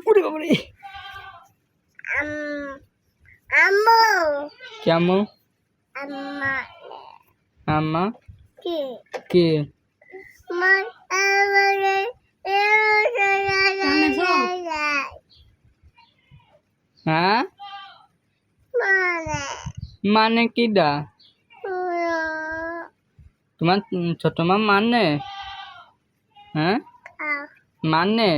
ওরে বাবারে কি আম্মু আম্মা কে হ্যাঁ মানে কিডা তোমার ছোট মা মানে হ্যাঁ মানে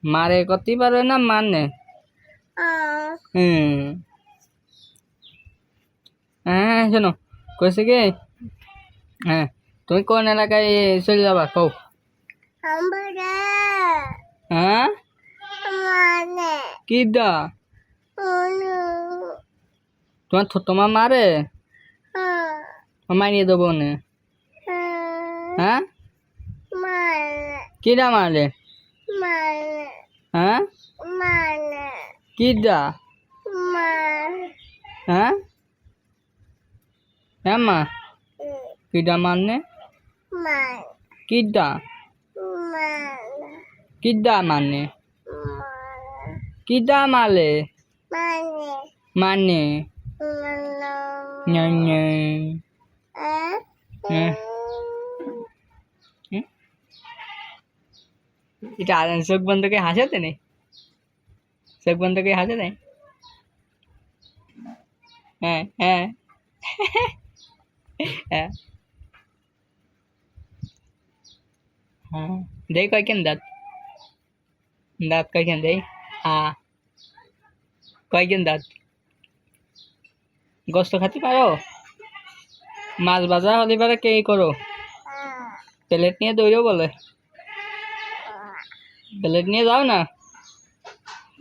মারে কতি পারে না মানে হ্যাঁ শোনো কইছে কি হ্যাঁ তুমি কোন এলাকায় চলে যাবা কও হ্যাঁ কিডা তোমার ছোট মা মারে মারিয়ে দেবো না হ্যাঁ কিডা মারে হ্যাঁ কিডা হ্যাঁ হ্যাঁ মা কিডা মানে কিডা কিডা মানে কিডা মালে মানে এটা চোখ বন্ধ করে হাসাতে নেই চোখ বন্ধ করে হাসে নেই হ্যাঁ হ্যাঁ হ্যাঁ হ্যাঁ দেখ কয়কেন দাঁত দাঁত কয়কেন দেই কয়কেন দাঁত গোস্ত খাতে পারো মাছ ভাজা হলে পারে কে করো প্লেট নিয়ে দৌড়ো বলে প্লেট নিয়ে যাও না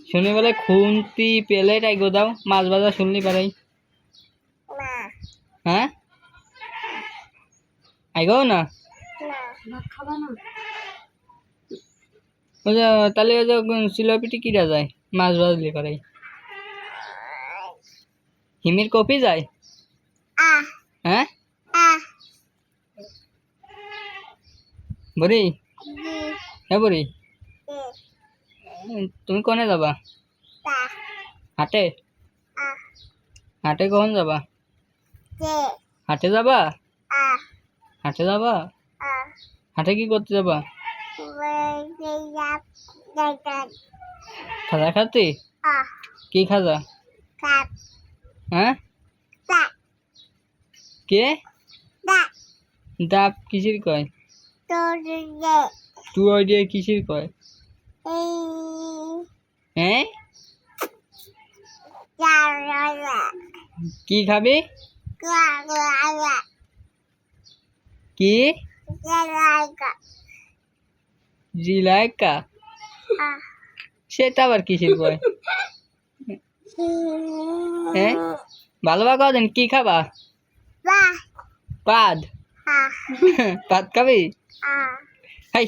শুনি বলে খুন্তি প্লেট আইগো দাও মাছ ভাজা শুনলি পারাই হ্যাঁ আইগো না তাহলে সিলোপিটি কিরা যায় মাছ ভাজলি পারাই হিমির কপি যায় হ্যাঁ বরি হ্যাঁ বরি তুমি কোনে যাবা হাটে হাটে কখন যাবা হাটে যাবা হাটে যাবা হাটে কি করতে যাবা খাজা খাতে কি খাজা হ্যাঁ কে ডাব কিসির কয় তুই আইডিয়া কিসির কয় হ্যাঁ কি খাবি কি জিলাইকা সেটা আবার কিসির কয় হ্যাঁ ভালো ভালো দেন কি খাবা পাদ পাদ খাবি হাই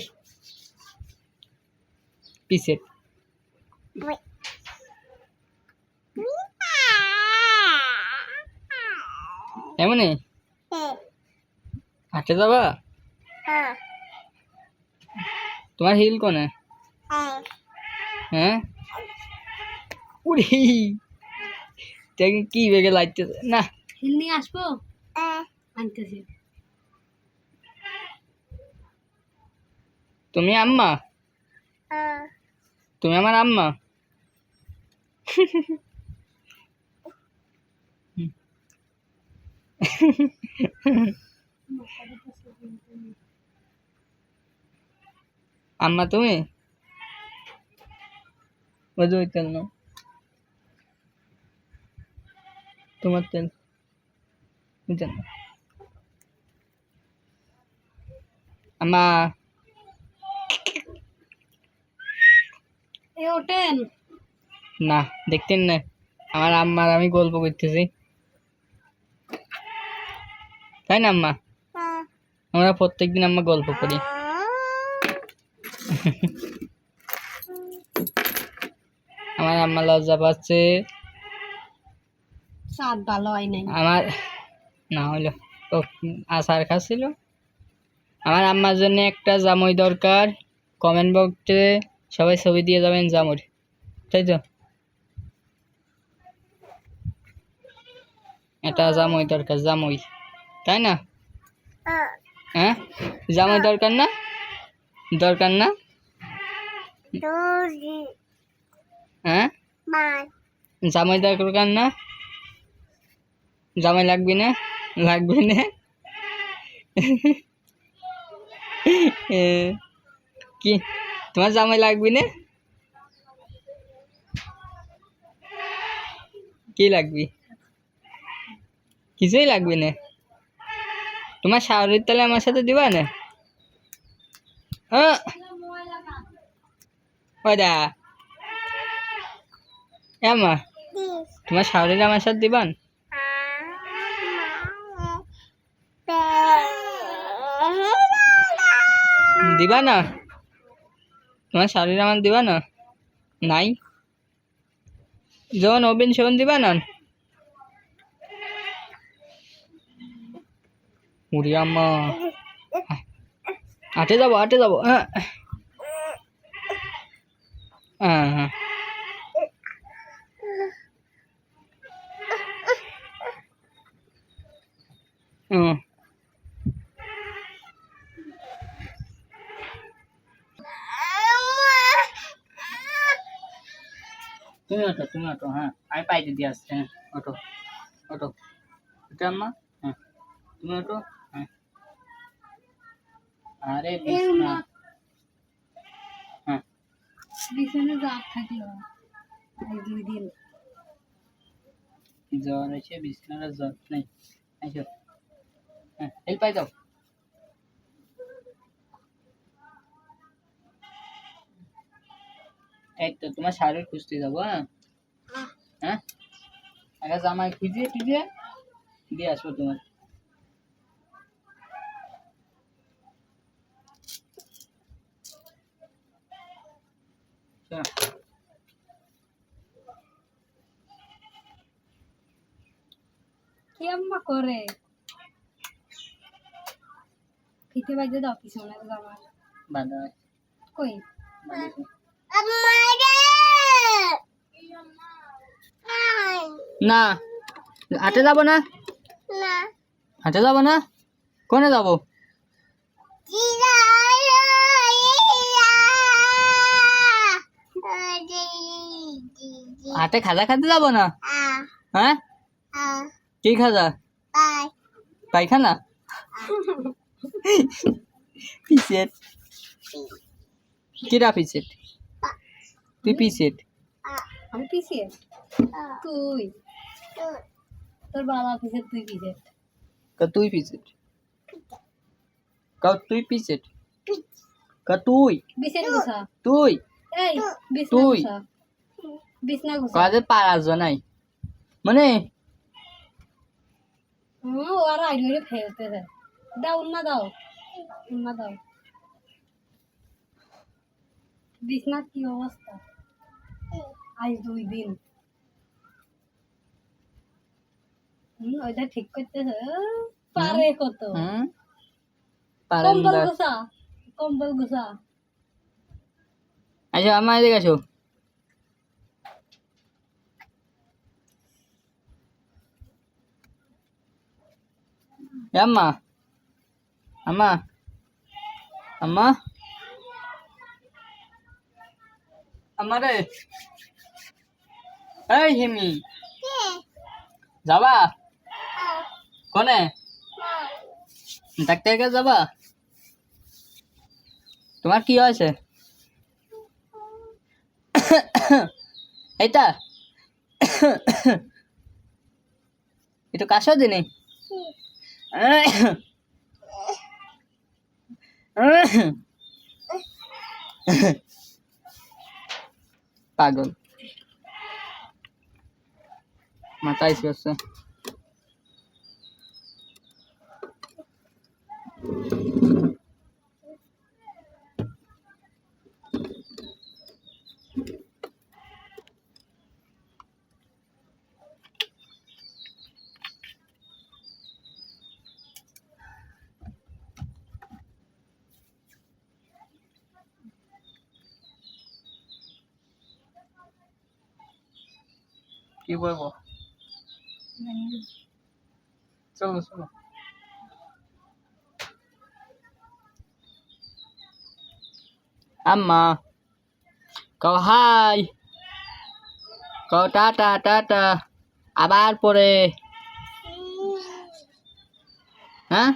পিছে এমনি হাঁটে যাবা তোমার হিল কোনে হ্যাঁ উড়ি কি বেগে লাগতেছে না হিল নিয়ে আসবো আনতেছি তুমি আম্মা তুমি আমার আম্মা আম্মা তুমি ওই তেল নাও তোমার তেল বুঝছেন আম্মা ওঠেন না দেখতেন না আমার আম্মার আমি গল্প করতেছি তাই না আম্মা আমরা প্রত্যেকদিন আম্মা গল্প করি আমার আম্মা লজ্জা পাচ্ছে স্বাদ ভালো হয় নাই আমার না হলো আচার খাচ্ছিল আমার আম্মার জন্য একটা জামই দরকার, কমেন্ট বক্সে সবাই ছবি দিয়ে যাবেন জামুর, তাই তো? একটা জামই দরকার, জামই, তাই না? হ্যাঁ, জামই দরকার না? দরকার না? হ্যাঁ, জামাই দরকার না? জামাই লাগবে না? লাগবে না? কি তোমার জামাই লাগবে না? কি লাগবে? কিছুই লাগবে না? তোমার শাওরির তালে আমার সাথে দিবা না? ওদা এমা, তোমার শাওরির আমার সাথে দিবান? দিবা না? তোমার শাওরির আমার দিবা না? নাই যখন ওবেন সেখন দিবা না? উড়ি আম্মা, হাঁটে যাবো, হাঁটে যাবো। হ্যাঁ হ্যাঁ হ্যাঁ, হুম। তুমি ওঠো, তুমি ওঠো। হ্যাঁ, আমি পাইতে দিয়ে আসছি। হ্যাঁ, ওঠো ওঠো, ওঠো আম্মা। হ্যাঁ, তুমি ওঠো। হ্যাঁ, আরে বিছনা। হ্যাঁ, বিছানা জাগ থাকলো এই 2 দিন। জ্বর এসে বিছানার জ্বর নেই। আইসো, হ্যাঁ, হেল্প পাই দাও। এই তো তোমার শাড়ি খুঁজতে যাবো। হ্যাঁ হ্যাঁ, একটা জামাই খুঁজে খুঁজে দিয়ে আসবো তোমার। চলো। কি আম্মা করে? ফিতে বাজে দাও পিছনে জামার। বাঁধা কই? বাঁধা। না, হাঁটে যাবো না? হাঁটে যাবো না? কোনে যাবো? হাটে খাজা খাতে যাবো না? হ্যাঁ, কি খাজা? পায়খানা? পিসেট? কিরা পিসেট? তুই পিসেট? আমি পিছিয়ে তুই তোর বাবা পিছিয়ে তুই পিছিয়ে তুই পিসেট? তুই পিসেট? তুই বিছানা গুছা তুই এই বিছনা তুই গুছা বিছনা গুছা কাজে পারাস নাই মানে? ওরা আইডিয়া ফেলতে যায় দাও উন্না দাও উন্না দাও বিছনার কি অবস্থা আজ 2 দিন ওইটা ঠিক করতেছে পারে কত পারেন কম্বল না। গুছা কম্বল গুছা আচ্ছা আমার এদিকে আসো। আম্মা, আম্মা, আম্মা, আম্মা রে, এই হিমি যাবা কোনে? ডাক্তারের কাছে যাবা? তোমার কি হয়েছে? এইটা একটু কাশো দিনে পাগল মাথায় করছে। কি বলবো চলো চলো আম্মা কও হাই কও টাটা টাটা আবার পরে হ্যাঁ